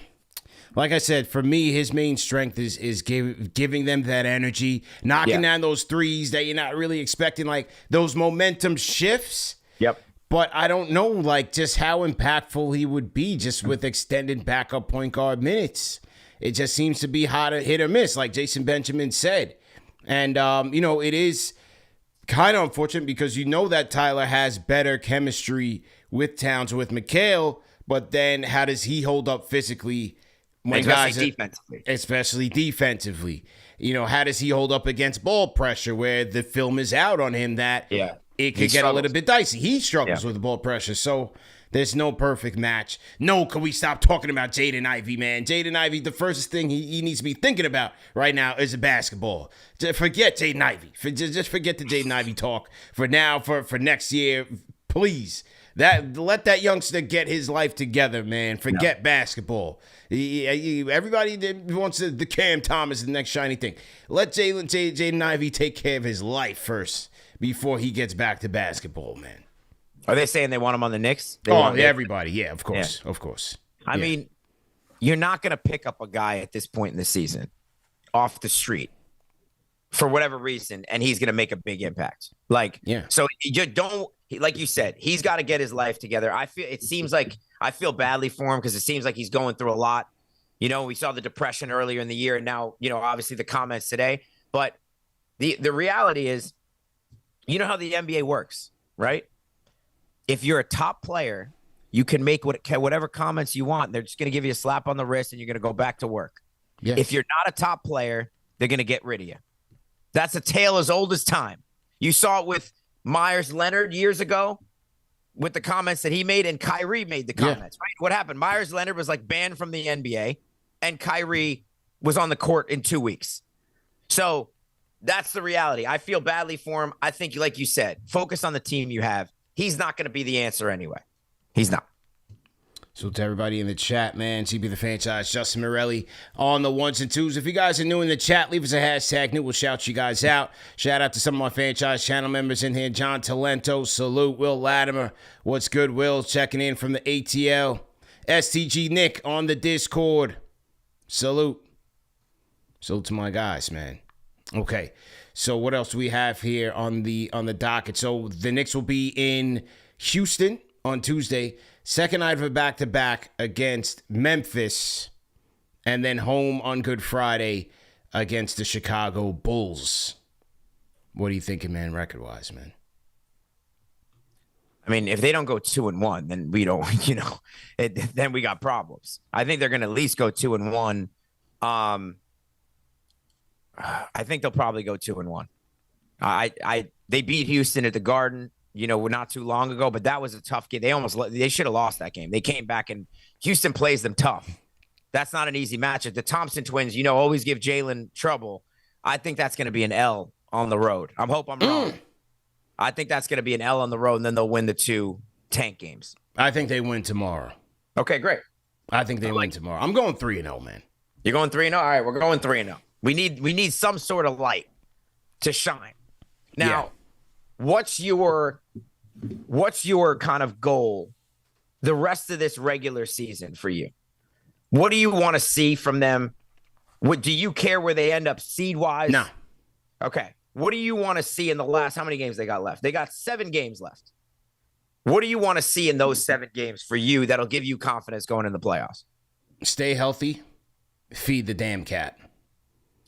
like I said, for me, his main strength is giving them that energy, knocking down those threes that you're not really expecting, like those momentum shifts. Yep. But I don't know, like, just how impactful he would be just with extended backup point guard minutes. It just seems to be hit or miss, like Jason Benjamin said. And, it is kind of unfortunate because that Tyler has better chemistry with Towns, with Mikal, but then how does he hold up physically when especially defensively? How does he hold up against ball pressure where the film is out on him that it could get a little bit dicey? He struggles with the ball pressure, so there's no perfect match. No, can we stop talking about Jaden Ivey, man? Jaden Ivey, the first thing he needs to be thinking about right now is a basketball. Forget Jaden Ivey. Just forget the Jaden Ivey talk for now, for next year, please. Let that youngster get his life together, man. Forget basketball. Everybody that wants the Cam Thomas, the next shiny thing. Let Jaden Ivey take care of his life first before he gets back to basketball, man. Are they saying they want him on the Knicks? Everybody. Yeah, of course. Yeah. Of course. I mean, you're not going to pick up a guy at this point in the season off the street for whatever reason, and he's going to make a big impact. So you don't, like you said, he's got to get his life together. I feel badly for him because it seems like he's going through a lot. We saw the depression earlier in the year, and now, obviously the comments today. But the reality is, you know how the NBA works, right? If you're a top player, you can make whatever comments you want. They're just going to give you a slap on the wrist, and you're going to go back to work. Yeah. If you're not a top player, they're going to get rid of you. That's a tale as old as time. You saw it with Myers Leonard years ago. with the comments that he made, and Kyrie made the comments, right? What happened? Myers Leonard was like banned from the NBA, and Kyrie was on the court in 2 weeks. So that's the reality. I feel badly for him. I think, like you said, focus on the team you have. He's not going to be the answer anyway. He's not. So to everybody in the chat, man, CB the Fanchise, Justin Morelli on the ones and twos. If you guys are new in the chat, leave us a hashtag new. We'll shout you guys out. Shout out to some of my Fanchise channel members in here. John Talento, salute. Will Latimer, what's good? Will checking in from the ATL. STG Nick on the Discord. Salute. Salute to my guys, man. Okay, so what else do we have here on the docket? So the Knicks will be in Houston on Tuesday. Second night of a back-to-back against Memphis, and then home on Good Friday against the Chicago Bulls. What are you thinking, man, record-wise, man? I mean, if they don't go 2-1, then we don't, then we got problems. I think they're going to at least go 2-1. I think they'll probably go 2-1. They beat Houston at the Garden, not too long ago, but that was a tough game. They should have lost that game. They came back and Houston plays them tough. That's not an easy matchup. The Thompson twins, always give Jalen trouble. I think that's going to be an L on the road. I hope I'm wrong. I think that's going to be an L on the road, and then they'll win the 2 tank games. I think they win tomorrow. Okay, great. I think they win tomorrow. I'm going 3-0, man. You're going 3-0? All right, we're going 3-0. We need some sort of light to shine. Now, what's your kind of goal the rest of this regular season for you? What do you want to see from them? Do you care where they end up seed-wise? No. Okay. What do you want to see in the last, how many games they got left? They got 7 games left. What do you want to see in those 7 games for you that'll give you confidence going in the playoffs? Stay healthy. Feed the damn cat.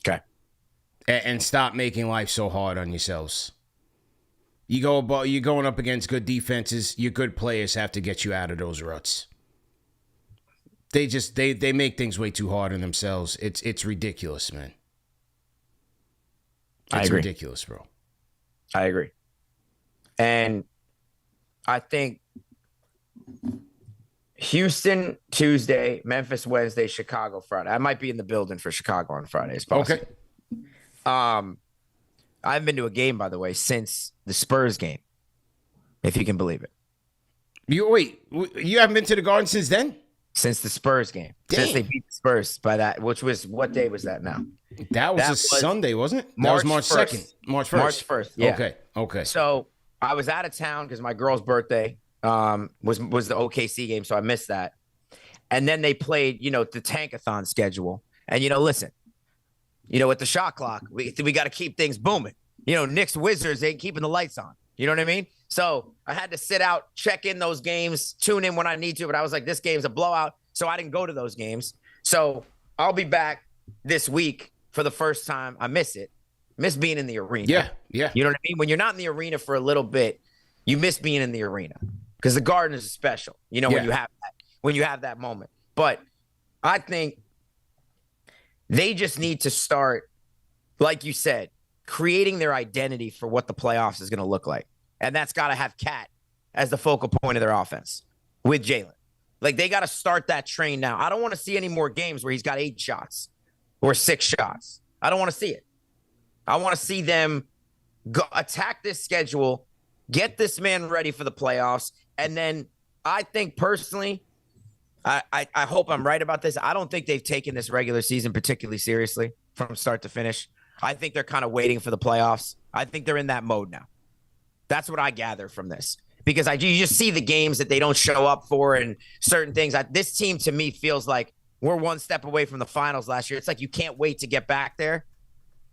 Okay. And stop making life so hard on yourselves. You're going up against good defenses. Your good players have to get you out of those ruts. They make things way too hard on themselves. It's ridiculous, man. I agree. Ridiculous, bro. I agree. And I think Houston Tuesday, Memphis Wednesday, Chicago Friday. I might be in the building for Chicago on Friday. It's possible. Okay. I haven't been to a game, by the way, since the Spurs game, if you can believe it. You haven't been to the Garden since then? Since the Spurs game. Damn. Since they beat the Spurs by that, which was, what day was that now? That was Sunday, wasn't it? That was March 2nd. March 1st. March 1st, yeah. Okay. So I was out of town because my girl's birthday was the OKC game, so I missed that. And then they played, the tankathon schedule. And, listen, with the shot clock, we got to keep things booming. Knicks Wizards ain't keeping the lights on. You know what I mean? So I had to sit out, check in those games, tune in when I need to. But I was like, this game's a blowout. So I didn't go to those games. So I'll be back this week for the first time. I miss it. Miss being in the arena. Yeah. You know what I mean? When you're not in the arena for a little bit, you miss being in the arena because the Garden is special, when you have that moment. But I think they just need to start, like you said, creating their identity for what the playoffs is going to look like. And that's got to have Cat as the focal point of their offense with Jalen. Like, they got to start that train now. I don't want to see any more games where he's got 8 shots or 6 shots. I don't want to see it. I want to see them go attack this schedule, get this man ready for the playoffs. And then I think personally, I hope I'm right about this. I don't think they've taken this regular season particularly seriously from start to finish. I think they're kind of waiting for the playoffs. I think they're in that mode now. That's what I gather from this. Because you just see the games that they don't show up for and certain things. This team, to me, feels like we're one step away from the finals last year. It's like you can't wait to get back there.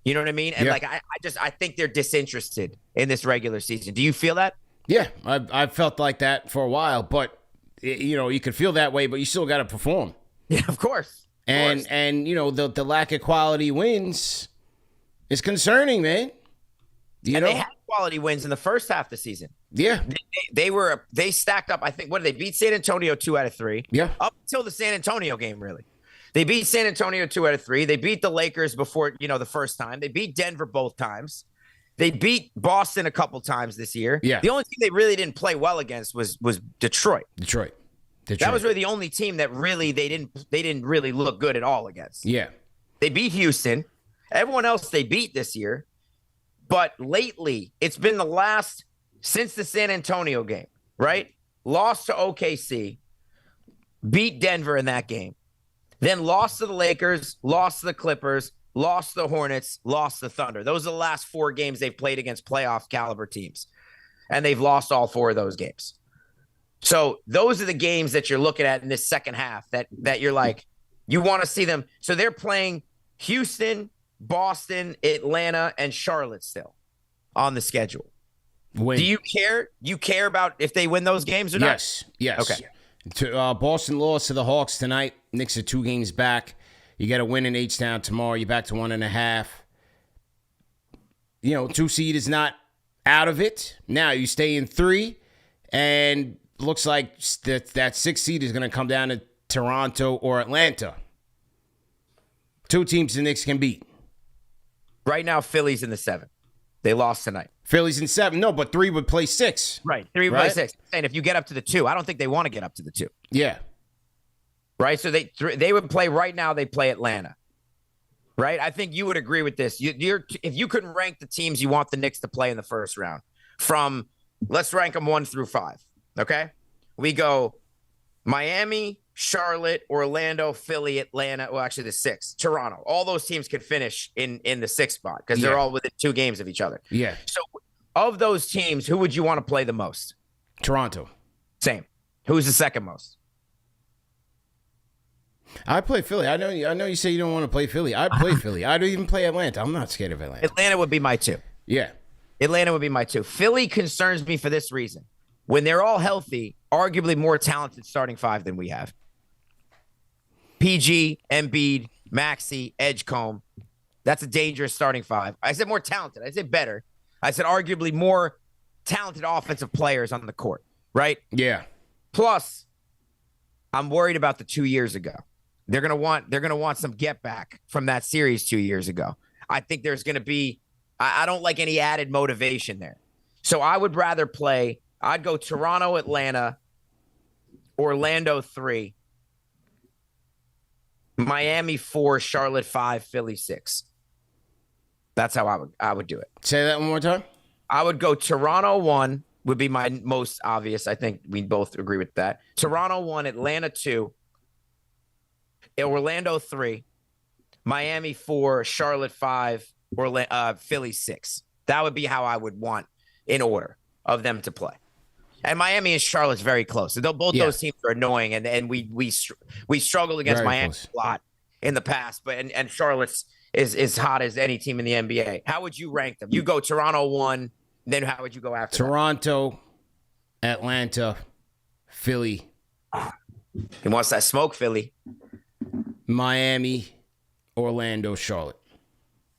You know what I mean? And I think they're disinterested in this regular season. Do you feel that? Yeah, I've felt like that for a while. But, you can feel that way, but you still got to perform. Yeah, of course. And the lack of quality wins is concerning, man. They had quality wins in the first half of the season. Yeah. They stacked up, I think, what did they beat San Antonio 2 out of 3? Yeah. Up until the San Antonio game, really. They beat San Antonio 2 out of 3. They beat the Lakers before, the first time. They beat Denver both times. They beat Boston a couple times this year. Yeah. The only team they really didn't play well against was Detroit. Detroit. That was really the only team that really they didn't really look good at all against. Yeah. They beat Houston. Everyone else they beat this year. But lately, it's been since the San Antonio game, right? Lost to OKC, beat Denver in that game. Then lost to the Lakers, lost to the Clippers, lost to the Hornets, lost to the Thunder. Those are the last 4 games they've played against playoff caliber teams. And they've lost all 4 of those games. So those are the games that you're looking at in this second half that you're like, you want to see them. So they're playing Houston, Boston, Atlanta, and Charlotte still on the schedule. Do you care? You care about if they win those games or not? Yes. Okay. Boston lost to the Hawks tonight. Knicks are 2 games back. You got to win in H-Town tomorrow. You're back to 1.5. 2 seed is not out of it. Now you stay in 3, and looks like that 6 seed is going to come down to Toronto or Atlanta. 2 teams the Knicks can beat. Right now, Philly's in the 7. They lost tonight. Philly's in 7. No, but 3 would play 6. Right. 3 would play 6. And if you get up to the 2, I don't think they want to get up to the 2. Yeah. Right. So they would play right now. They play Atlanta. Right. I think you would agree with this. If you couldn't rank the teams you want the Knicks to play in the first round, let's rank them 1 through 5. Okay. We go Miami, Charlotte, Orlando, Philly, Atlanta. Well, actually the 6, Toronto. All those teams could finish in the 6th spot because they're all within 2 games of each other. Yeah. So of those teams, who would you want to play the most? Toronto. Same. Who's the second most? I play Philly. I know you say you don't want to play Philly. I play Philly. I don't even play Atlanta. I'm not scared of Atlanta. Atlanta would be my 2. Yeah. Atlanta would be my 2. Philly concerns me for this reason. When they're all healthy, arguably more talented starting 5 than we have. PG, Embiid, Maxey, Edgecombe. That's a dangerous starting 5. I said more talented. I said better. I said arguably more talented offensive players on the court, right? Yeah. Plus, I'm worried about the 2 years ago. They're gonna want some get back from that series 2 years ago. I think there's gonna be. I don't like any added motivation there. So I would rather play. I'd go Toronto, Atlanta, Orlando 3, Miami 4, Charlotte 5, Philly 6. That's how I would do it. Say that one more time. I would go Toronto 1 would be my most obvious. I think we both agree with that. Toronto 1, Atlanta 2, Orlando 3, Miami 4, Charlotte 5, Philly 6. That would be how I would want in order of them to play. And Miami and Charlotte's very close. So both those teams are annoying, and we struggled against very Miami close a lot in the past. But and Charlotte's is hot as any team in the NBA. How would you rank them? You go Toronto 1, then how would you go after Toronto, Atlanta, Philly. He wants that smoke, Philly. Miami, Orlando, Charlotte.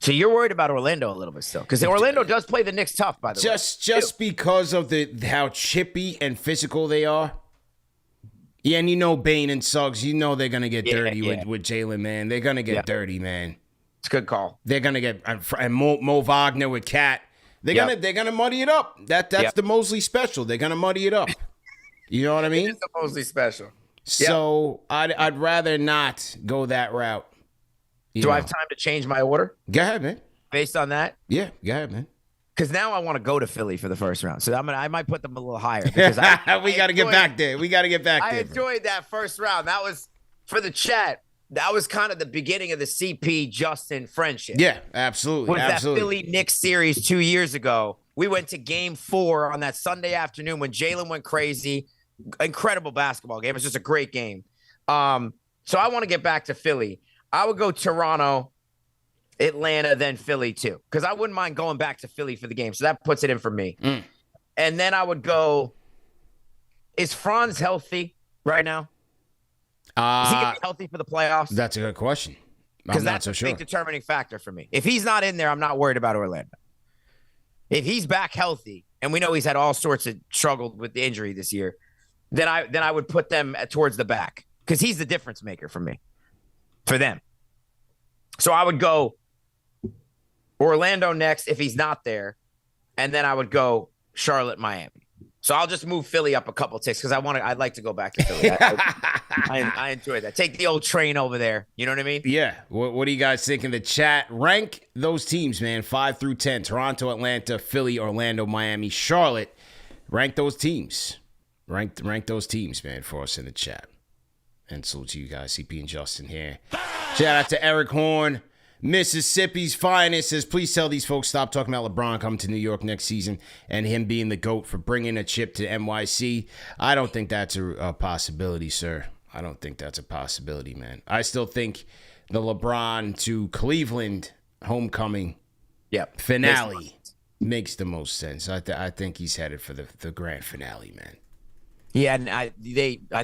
So you're worried about Orlando a little bit still, because Orlando does play the Knicks tough, by the way. Just because of how chippy and physical they are. Yeah, and Bane and Suggs, they're gonna get dirty with Jalen, man. They're gonna get dirty, man. It's a good call. They're gonna get and Mo Wagner with Cat. They're gonna muddy it up. That's the Mosley special. They're gonna muddy it up. You know what I mean? It's the Mosley special. So I'd rather not go that route. Do I have time to change my order? Go ahead, man. Based on that? Yeah, go ahead, man. Because now I want to go to Philly for the first round. So I might put them a little higher. Because we got to get back there. I enjoyed that first round. That was, for the chat, that was kind of the beginning of the CP Justin friendship. Yeah, absolutely. That Philly Knicks series 2 years ago. We went to game 4 on that Sunday afternoon when Jalen went crazy. Incredible basketball game. It was just a great game. So I want to get back to Philly. I would go Toronto, Atlanta, then Philly too, because I wouldn't mind going back to Philly for the game. So that puts it in for me. And then I would go, is Franz healthy right now? Is he going to be healthy for the playoffs? That's a good question. Because that's a big determining factor for me. If he's not in there, I'm not worried about Orlando. If he's back healthy, and we know he's had all sorts of struggled with the injury this year, then I would put them towards the back because he's the difference maker for me. For them. So I would go Orlando next if he's not there. and then I would go Charlotte, Miami. So I'll just move Philly up a couple ticks because I'd like to go back to Philly. I enjoy that. Take the old train over there. You know what I mean? Yeah. What do you guys think in the chat? Rank those teams, man. 5 through 10. Toronto, Atlanta, Philly, Orlando, Miami, Charlotte. Rank those teams. Rank those teams, man, for us in the chat. And salute to you guys, CP and Justin here. Shout out to Eric Horn, Mississippi's finest. Says, please tell these folks stop talking about LeBron coming to New York next season and him being the GOAT for bringing a chip to NYC. I don't think that's a possibility, sir. I don't think that's a possibility, man. I still think the LeBron to Cleveland homecoming finale makes the most sense. I think he's headed for the grand finale, man. Yeah, and I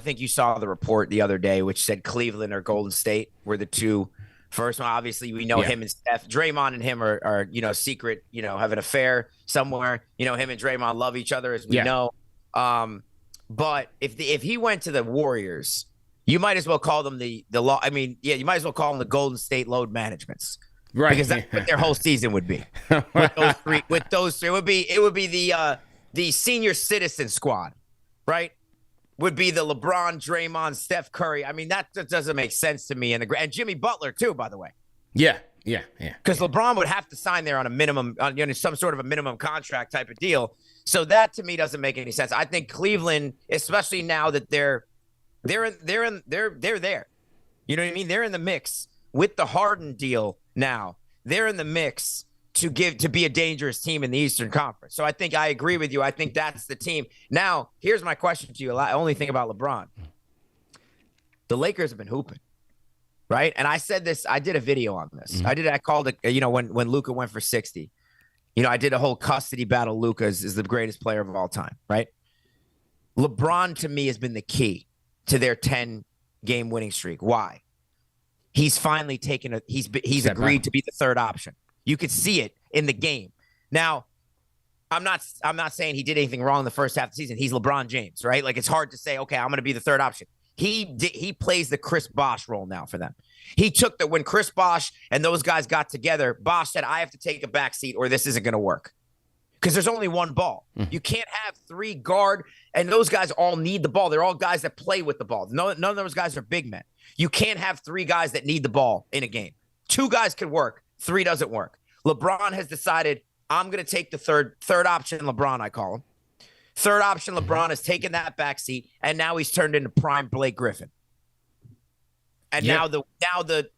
think you saw the report the other day, which said Cleveland or Golden State were the two first one. Obviously, we know him and Steph. Draymond and him are secret, have an affair somewhere. Him and Draymond love each other, as we know. But if he went to the Warriors, you might as well call them the law. I mean, you might as well call them the Golden State load managements. Right. Because that's what their whole season would be. With those three, it would be the senior citizen squad. Right, would be the LeBron, Draymond, Steph Curry. I mean, that doesn't make sense to me. And Jimmy Butler too, by the way. Yeah. Because LeBron would have to sign there on a minimum, some sort of a minimum contract type of deal. So that to me doesn't make any sense. I think Cleveland, especially now that they're there. You know what I mean? They're in the mix with the Harden deal now. They're in the mix to be a dangerous team in the Eastern Conference. So I think I agree with you. I think that's the team. Now, here's my question to you. Only thing about LeBron. The Lakers have been hooping, right? And I said this, I did a video on this. Mm-hmm. I called it, when Luka went for 60. I did a whole custody battle. Luka is the greatest player of all time, right? LeBron, to me, has been the key to their 10-game winning streak. Why? He's finally taken he's agreed to be the third option. You could see it in the game. Now, I'm not saying he did anything wrong in the first half of the season. He's LeBron James, right? Like, it's hard to say, okay, I'm going to be the third option. He plays the Chris Bosh role now for them. He took when Chris Bosh and those guys got together, Bosh said, I have to take a back seat or this isn't going to work. Because there's only one ball. You can't have 3 guard, and those guys all need the ball. They're all guys that play with the ball. None of those guys are big men. You can't have 3 guys that need the ball in a game. 2 guys could work. 3 doesn't work. LeBron has decided, I'm going to take the third option LeBron, I call him. Third option LeBron has taken that backseat, and now he's turned into prime Blake Griffin. And now the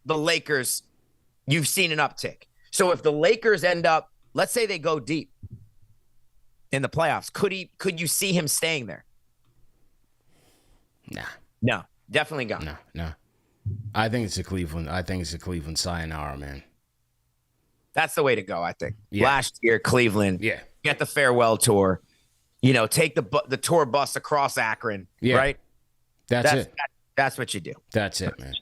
Lakers, you've seen an uptick. So if the Lakers end up, let's say they go deep in the playoffs, could you see him staying there? Nah. No, definitely gone. No. I think it's a Cleveland sayonara, man. That's the way to go, I think. Last year, Cleveland, get the farewell tour, take the tour bus across Akron, right? That's it. That's what you do. That's it, man.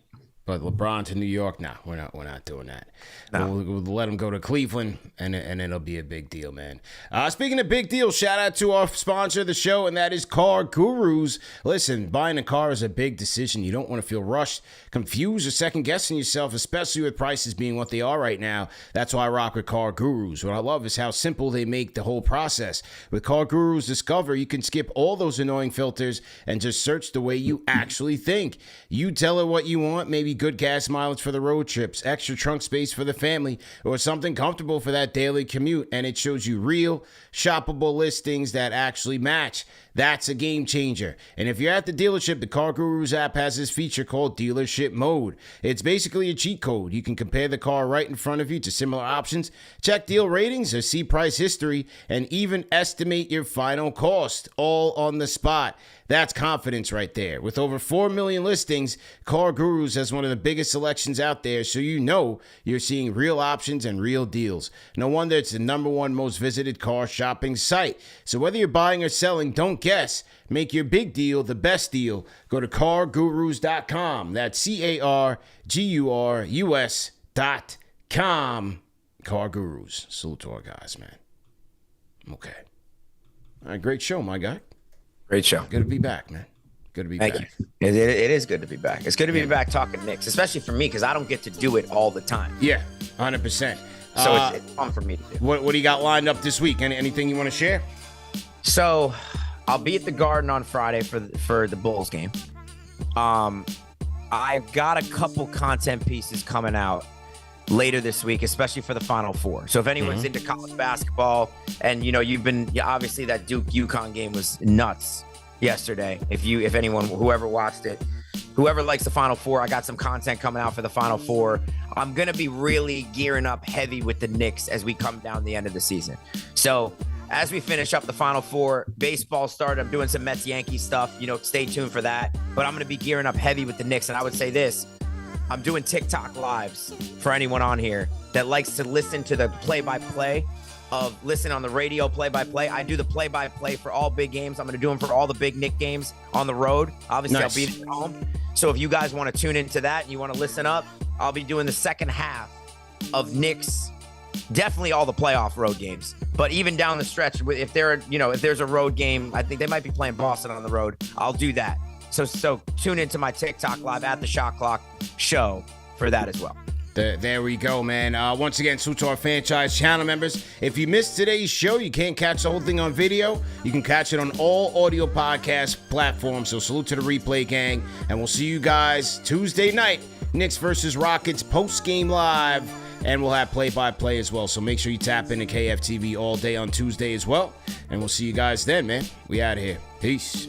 But LeBron to New York, we're not doing that. No. We'll let him go to Cleveland, and it'll be a big deal, man. Speaking of big deals, shout out to our sponsor of the show, and that is Car Gurus. Listen, buying a car is a big decision. You don't want to feel rushed, confused, or second-guessing yourself, especially with prices being what they are right now. That's why I rock with Car Gurus. What I love is how simple they make the whole process. With Car Gurus Discover, you can skip all those annoying filters and just search the way you actually think. You tell it what you want, maybe good gas mileage for the road trips, extra trunk space for the family, or something comfortable for that daily commute, and it shows you real, shoppable listings that actually match. That's a game changer. And if you're at the dealership, the Car Gurus app has this feature called Dealership Mode. It's basically a cheat code. You can compare the car right in front of you to similar options, check deal ratings or see price history, and even estimate your final cost, all on the spot. That's confidence right there. With over 4 million listings, Car Gurus has one of the biggest selections out there, so you know you're seeing real options and real deals. No wonder it's the #1 most visited car shopping site. So whether you're buying or selling, don't guess. Make your big deal the best deal. Go to cargurus.com. That's CARGURUS.com. Car Gurus. Salute to our guys, man. Okay. All right, great show, my guy. Great show. Good to be back, man. Good to be back. Thank you. It is good to be back. It's good to be back talking Knicks, especially for me because I don't get to do it all the time. Yeah, 100%. So it's fun for me to do. What do you got lined up this week? Anything you want to share? So I'll be at the Garden on Friday for the Bulls game. I've got a couple content pieces coming out later this week, especially for the Final Four. So if anyone's into college basketball, and obviously that Duke UConn game was nuts yesterday. If anyone, whoever watched it, whoever likes the Final Four, I got some content coming out for the Final Four. I'm going to be really gearing up heavy with the Knicks as we come down the end of the season. So as we finish up the Final Four, baseball started. I'm doing some Mets-Yankees stuff. Stay tuned for that. But I'm going to be gearing up heavy with the Knicks. And I would say this, I'm doing TikTok lives for anyone on here that likes to listen to the play-by-play listen on the radio play-by-play. I do the play-by-play for all big games. I'm going to do them for all the big Knick games on the road. Obviously, nice. I'll be at home. So if you guys want to tune into that and you want to listen up, I'll be doing the second half of Knicks, definitely all the playoff road games. But even down the stretch, if there's a road game, I think they might be playing Boston on the road, I'll do that. So tune into my TikTok live at the Shot Clock show for that as well. There we go, man. Once again, salute to our Fanchise channel members. If you missed today's show, you can't catch the whole thing on video. You can catch it on all audio podcast platforms. So salute to the replay gang. And we'll see you guys Tuesday night. Knicks versus Rockets post-game live. And we'll have play-by-play as well. So make sure you tap into KFTV all day on Tuesday as well. And we'll see you guys then, man. We out of here. Peace.